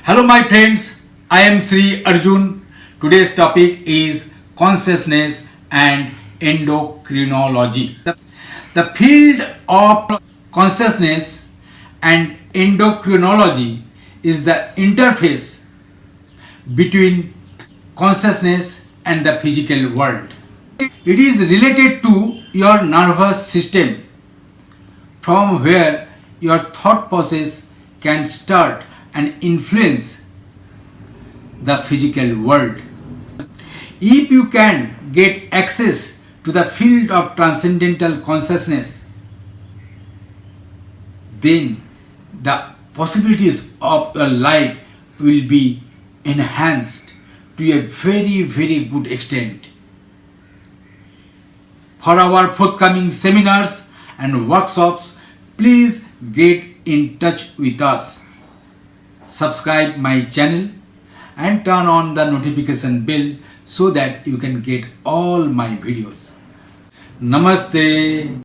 Hello my friends, I am Sri Arjun. Today's topic is consciousness and endocrinology. The field of consciousness and endocrinology is the interface between consciousness and the physical world. It is related to your nervous system, from where your thought process can start and influence the physical world. If you can get access to the field of transcendental consciousness, then the possibilities of your life will be enhanced to a very good extent. For our forthcoming seminars and workshops, please get in touch with us. Subscribe my channel and turn on the notification bell so that you can get all my videos. Namaste.